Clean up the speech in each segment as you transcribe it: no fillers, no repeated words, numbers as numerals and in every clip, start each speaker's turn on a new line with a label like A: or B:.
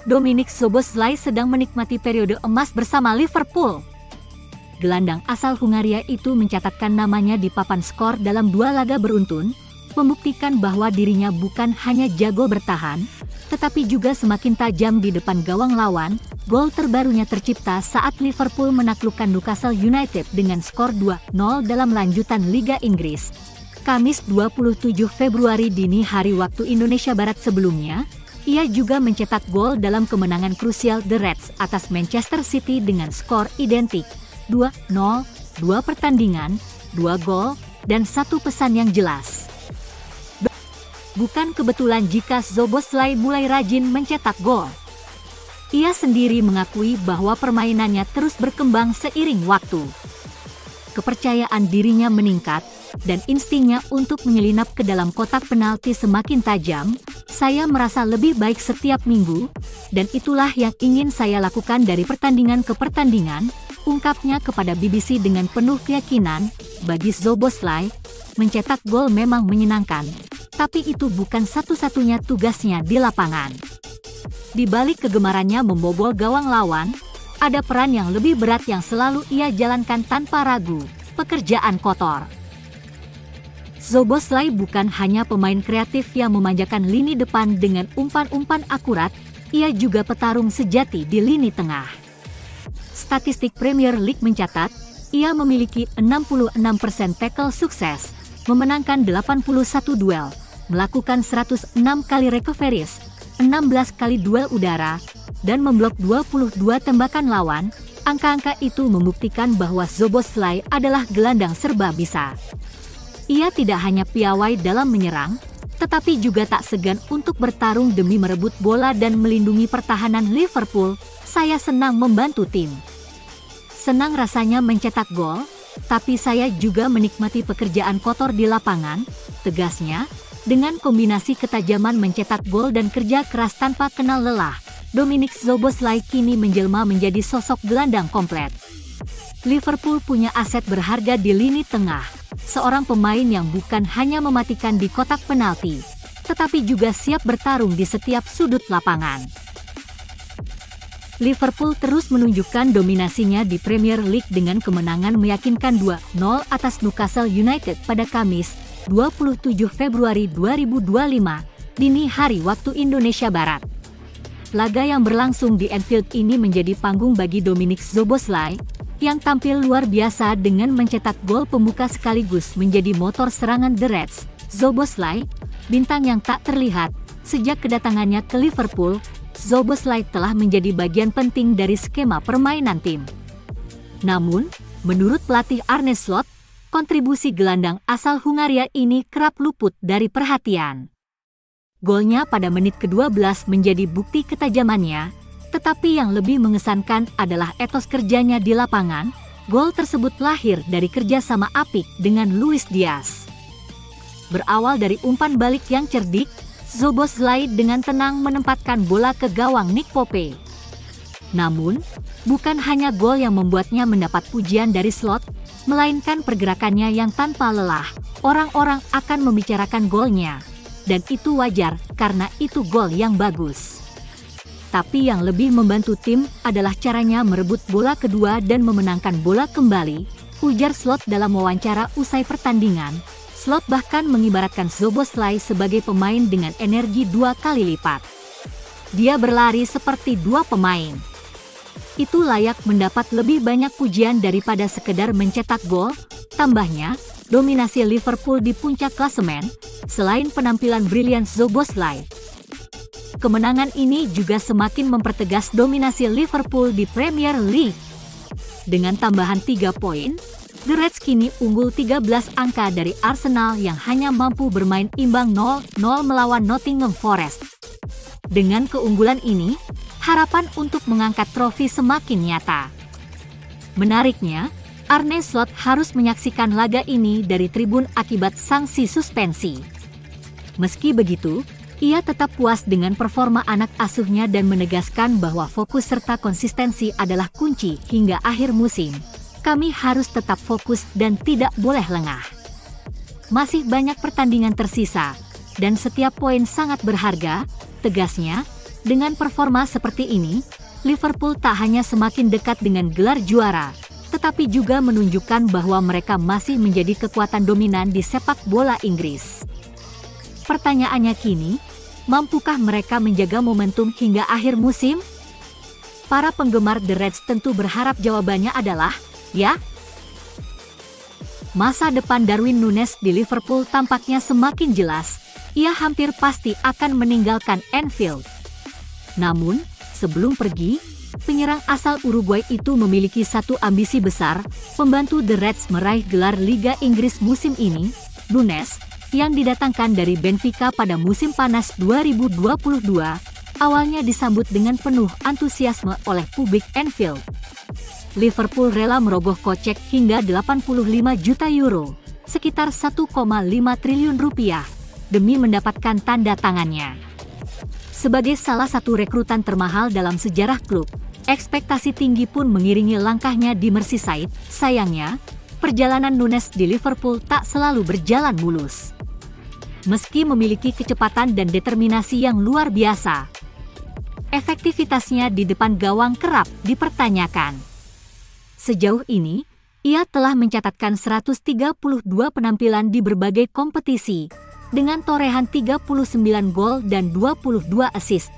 A: Dominik Szoboszlai sedang menikmati periode emas bersama Liverpool. Gelandang asal Hungaria itu mencatatkan namanya di papan skor dalam 2 laga beruntun, membuktikan bahwa dirinya bukan hanya jago bertahan, tetapi juga semakin tajam di depan gawang lawan. Gol terbarunya tercipta saat Liverpool menaklukkan Newcastle United dengan skor 2-0 dalam lanjutan Liga Inggris. Kamis 27 Februari dini hari waktu Indonesia Barat. Sebelumnya, ia juga mencetak gol dalam kemenangan krusial The Reds atas Manchester City dengan skor identik 2-0, 2 pertandingan, 2 gol, dan 1 pesan yang jelas. Bukan kebetulan jika Szoboszlai mulai rajin mencetak gol. Ia sendiri mengakui bahwa permainannya terus berkembang seiring waktu. Kepercayaan dirinya meningkat, dan instingnya untuk menyelinap ke dalam kotak penalti semakin tajam. Saya merasa lebih baik setiap minggu, dan itulah yang ingin saya lakukan dari pertandingan ke pertandingan, ungkapnya kepada BBC dengan penuh keyakinan. Bagi Szoboszlai, mencetak gol memang menyenangkan, tapi itu bukan satu-satunya tugasnya di lapangan. Di balik kegemarannya membobol gawang lawan, ada peran yang lebih berat yang selalu ia jalankan tanpa ragu, pekerjaan kotor. Szoboszlai bukan hanya pemain kreatif yang memanjakan lini depan dengan umpan-umpan akurat, ia juga petarung sejati di lini tengah. Statistik Premier League mencatat, ia memiliki 66% tackle sukses, memenangkan 81 duel, melakukan 106 kali recoveries, 16 kali duel udara, dan memblok 22 tembakan lawan. Angka-angka itu membuktikan bahwa Szoboszlai adalah gelandang serba bisa. Ia tidak hanya piawai dalam menyerang, tetapi juga tak segan untuk bertarung demi merebut bola dan melindungi pertahanan Liverpool. Saya senang membantu tim. Senang rasanya mencetak gol, tapi saya juga menikmati pekerjaan kotor di lapangan, tegasnya. Dengan kombinasi ketajaman mencetak gol dan kerja keras tanpa kenal lelah, Dominik Szoboszlai kini menjelma menjadi sosok gelandang komplet. Liverpool punya aset berharga di lini tengah, seorang pemain yang bukan hanya mematikan di kotak penalti, tetapi juga siap bertarung di setiap sudut lapangan. Liverpool terus menunjukkan dominasinya di Premier League dengan kemenangan meyakinkan 2-0 atas Newcastle United pada Kamis 27 Februari 2025, dini hari waktu Indonesia Barat. Laga yang berlangsung di Anfield ini menjadi panggung bagi Dominik Szoboszlai, yang tampil luar biasa dengan mencetak gol pembuka sekaligus menjadi motor serangan The Reds. Szoboszlai, bintang yang tak terlihat, sejak kedatangannya ke Liverpool, Szoboszlai telah menjadi bagian penting dari skema permainan tim. Namun, menurut pelatih Arne Slot, kontribusi gelandang asal Hungaria ini kerap luput dari perhatian. Golnya pada menit ke-12 menjadi bukti ketajamannya, tetapi yang lebih mengesankan adalah etos kerjanya di lapangan. Gol tersebut lahir dari kerjasama apik dengan Luis Diaz. Berawal dari umpan balik yang cerdik, Szoboszlai dengan tenang menempatkan bola ke gawang Nick Pope. Namun, bukan hanya gol yang membuatnya mendapat pujian dari Slot, melainkan pergerakannya yang tanpa lelah. Orang-orang akan membicarakan golnya, dan itu wajar karena itu gol yang bagus. Tapi yang lebih membantu tim adalah caranya merebut bola kedua dan memenangkan bola kembali, ujar Slot dalam wawancara usai pertandingan. Slot bahkan mengibaratkan Szoboszlai sebagai pemain dengan energi 2 kali lipat. Dia berlari seperti 2 pemain. Itu layak mendapat lebih banyak pujian daripada sekedar mencetak gol, tambahnya. Dominasi Liverpool di puncak klasemen, selain penampilan brilian Szoboszlai. Kemenangan ini juga semakin mempertegas dominasi Liverpool di Premier League. Dengan tambahan 3 poin, The Reds kini unggul 13 angka dari Arsenal yang hanya mampu bermain imbang 0-0 melawan Nottingham Forest. Dengan keunggulan ini, harapan untuk mengangkat trofi semakin nyata. Menariknya, Arne Slot harus menyaksikan laga ini dari tribun akibat sanksi suspensi. Meski begitu, ia tetap puas dengan performa anak asuhnya dan menegaskan bahwa fokus serta konsistensi adalah kunci hingga akhir musim. Kami harus tetap fokus dan tidak boleh lengah. Masih banyak pertandingan tersisa, dan setiap poin sangat berharga, tegasnya. Dengan performa seperti ini, Liverpool tak hanya semakin dekat dengan gelar juara, tetapi juga menunjukkan bahwa mereka masih menjadi kekuatan dominan di sepak bola Inggris. Pertanyaannya kini, mampukah mereka menjaga momentum hingga akhir musim? Para penggemar The Reds tentu berharap jawabannya adalah, ya. Masa depan Darwin Núñez di Liverpool tampaknya semakin jelas. Ia hampir pasti akan meninggalkan Anfield. Namun, sebelum pergi, penyerang asal Uruguay itu memiliki satu ambisi besar, membantu The Reds meraih gelar Liga Inggris musim ini. Núñez, yang didatangkan dari Benfica pada musim panas 2022, awalnya disambut dengan penuh antusiasme oleh publik Anfield. Liverpool rela merogoh kocek hingga 85 juta euro, sekitar 1,5 triliun rupiah, demi mendapatkan tanda tangannya. Sebagai salah satu rekrutan termahal dalam sejarah klub, ekspektasi tinggi pun mengiringi langkahnya di Merseyside. Sayangnya, perjalanan Núñez di Liverpool tak selalu berjalan mulus. Meski memiliki kecepatan dan determinasi yang luar biasa, efektivitasnya di depan gawang kerap dipertanyakan. Sejauh ini, ia telah mencatatkan 132 penampilan di berbagai kompetisi, dengan torehan 39 gol dan 22 assist.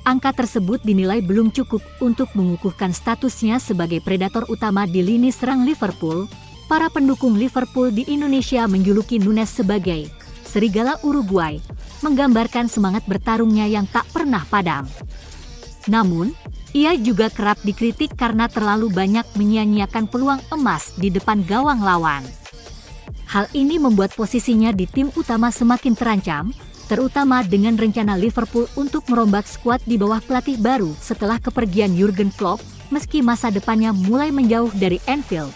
A: Angka tersebut dinilai belum cukup untuk mengukuhkan statusnya sebagai predator utama di lini serang Liverpool. Para pendukung Liverpool di Indonesia menjuluki Núñez sebagai serigala Uruguay, menggambarkan semangat bertarungnya yang tak pernah padam. Namun, ia juga kerap dikritik karena terlalu banyak menyia-nyiakan peluang emas di depan gawang lawan. Hal ini membuat posisinya di tim utama semakin terancam, terutama dengan rencana Liverpool untuk merombak skuad di bawah pelatih baru setelah kepergian Jurgen Klopp, meski masa depannya mulai menjauh dari Anfield.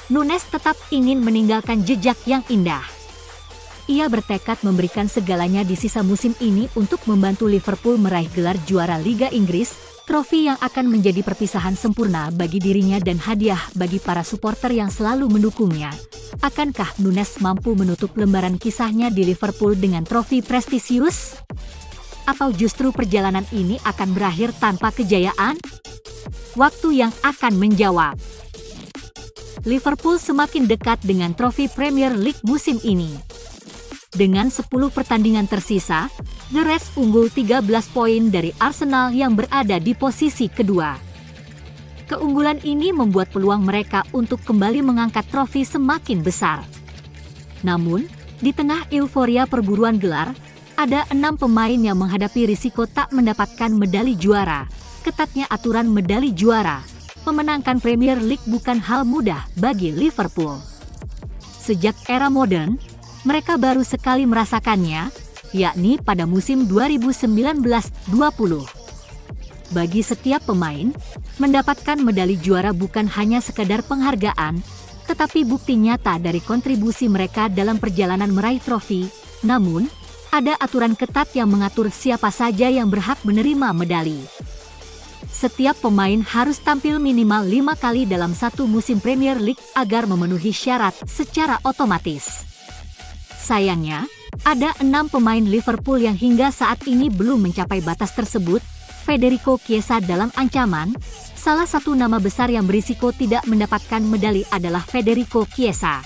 A: Núñez tetap ingin meninggalkan jejak yang indah. Ia bertekad memberikan segalanya di sisa musim ini untuk membantu Liverpool meraih gelar juara Liga Inggris, trofi yang akan menjadi perpisahan sempurna bagi dirinya dan hadiah bagi para supporter yang selalu mendukungnya. Akankah Núñez mampu menutup lembaran kisahnya di Liverpool dengan trofi prestisius? Atau justru perjalanan ini akan berakhir tanpa kejayaan? Waktu yang akan menjawab. Liverpool semakin dekat dengan trofi Premier League musim ini. Dengan 10 pertandingan tersisa, The Reds unggul 13 poin dari Arsenal yang berada di posisi kedua. Keunggulan ini membuat peluang mereka untuk kembali mengangkat trofi semakin besar. Namun, di tengah euforia perburuan gelar, ada 6 pemain yang menghadapi risiko tak mendapatkan medali juara. Ketatnya aturan medali juara, memenangkan Premier League bukan hal mudah bagi Liverpool. Sejak era modern, mereka baru sekali merasakannya, yakni pada musim 2019-20. Bagi setiap pemain, mendapatkan medali juara bukan hanya sekadar penghargaan, tetapi bukti nyata dari kontribusi mereka dalam perjalanan meraih trofi. Namun, ada aturan ketat yang mengatur siapa saja yang berhak menerima medali. Setiap pemain harus tampil minimal 5 kali dalam satu musim Premier League agar memenuhi syarat secara otomatis. Sayangnya, ada 6 pemain Liverpool yang hingga saat ini belum mencapai batas tersebut. Federico Chiesa dalam ancaman. Salah satu nama besar yang berisiko tidak mendapatkan medali adalah Federico Chiesa.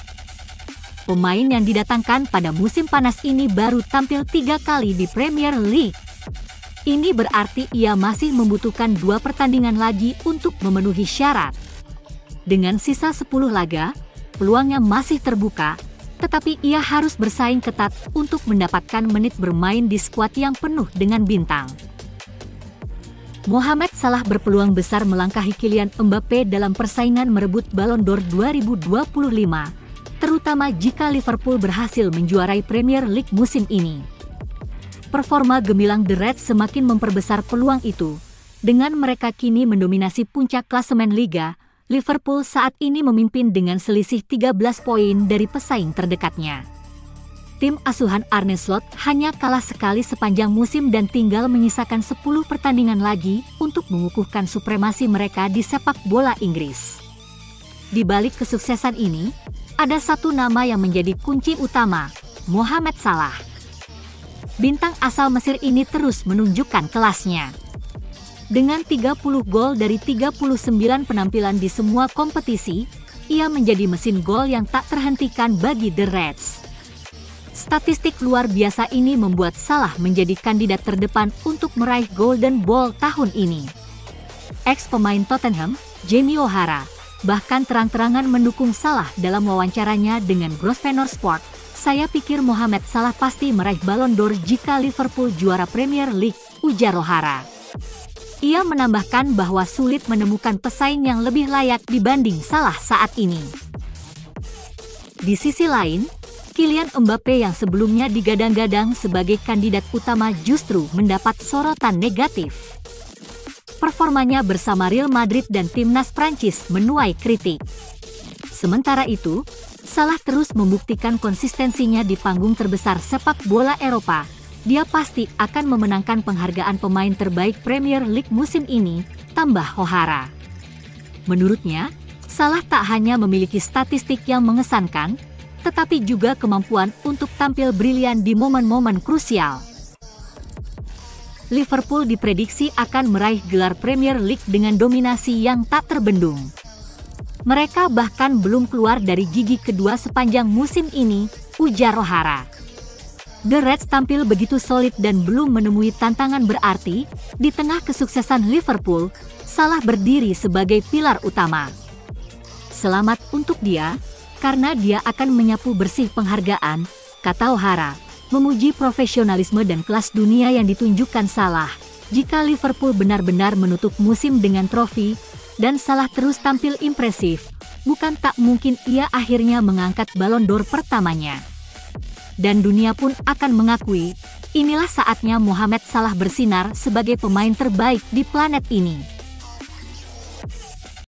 A: Pemain yang didatangkan pada musim panas ini baru tampil 3 kali di Premier League. Ini berarti ia masih membutuhkan 2 pertandingan lagi untuk memenuhi syarat. Dengan sisa 10 laga, peluangnya masih terbuka, tetapi ia harus bersaing ketat untuk mendapatkan menit bermain di skuad yang penuh dengan bintang. Mohamed Salah berpeluang besar melangkahi Kylian Mbappe dalam persaingan merebut Ballon d'Or 2025, terutama jika Liverpool berhasil menjuarai Premier League musim ini. Performa gemilang The Reds semakin memperbesar peluang itu. Dengan mereka kini mendominasi puncak klasemen Liga, Liverpool saat ini memimpin dengan selisih 13 poin dari pesaing terdekatnya. Tim asuhan Arne Slot hanya kalah sekali sepanjang musim dan tinggal menyisakan 10 pertandingan lagi untuk mengukuhkan supremasi mereka di sepak bola Inggris. Di balik kesuksesan ini, ada satu nama yang menjadi kunci utama, Mohamed Salah. bintang asal Mesir ini terus menunjukkan kelasnya. Dengan 30 gol dari 39 penampilan di semua kompetisi, ia menjadi mesin gol yang tak terhentikan bagi The Reds. Statistik luar biasa ini membuat Salah menjadi kandidat terdepan untuk meraih Golden Ball tahun ini. Ex-pemain Tottenham, Jamie O'Hara, bahkan terang-terangan mendukung Salah dalam wawancaranya dengan Grosvenor Sport. "Saya pikir Mohamed Salah pasti meraih Ballon d'Or jika Liverpool juara Premier League," ujar O'Hara. Ia menambahkan bahwa sulit menemukan pesaing yang lebih layak dibanding Salah saat ini. Di sisi lain, Kylian Mbappe yang sebelumnya digadang-gadang sebagai kandidat utama justru mendapat sorotan negatif. Performanya bersama Real Madrid dan timnas Prancis menuai kritik. Sementara itu, Salah terus membuktikan konsistensinya di panggung terbesar sepak bola Eropa. Dia pasti akan memenangkan penghargaan pemain terbaik Premier League musim ini, tambah O'Hara. Menurutnya, Salah tak hanya memiliki statistik yang mengesankan, tetapi juga kemampuan untuk tampil brilian di momen-momen krusial. Liverpool diprediksi akan meraih gelar Premier League dengan dominasi yang tak terbendung. Mereka bahkan belum keluar dari gigi kedua sepanjang musim ini, ujar O'Hara. The Reds tampil begitu solid dan belum menemui tantangan berarti. Di tengah kesuksesan Liverpool, Salah berdiri sebagai pilar utama. "Selamat untuk dia, karena dia akan menyapu bersih penghargaan," kata O'Hara, memuji profesionalisme dan kelas dunia yang ditunjukkan Salah. Jika Liverpool benar-benar menutup musim dengan trofi, dan Salah terus tampil impresif, bukan tak mungkin ia akhirnya mengangkat Ballon d'Or pertamanya. Dan dunia pun akan mengakui, inilah saatnya Mohamed Salah bersinar sebagai pemain terbaik di planet ini.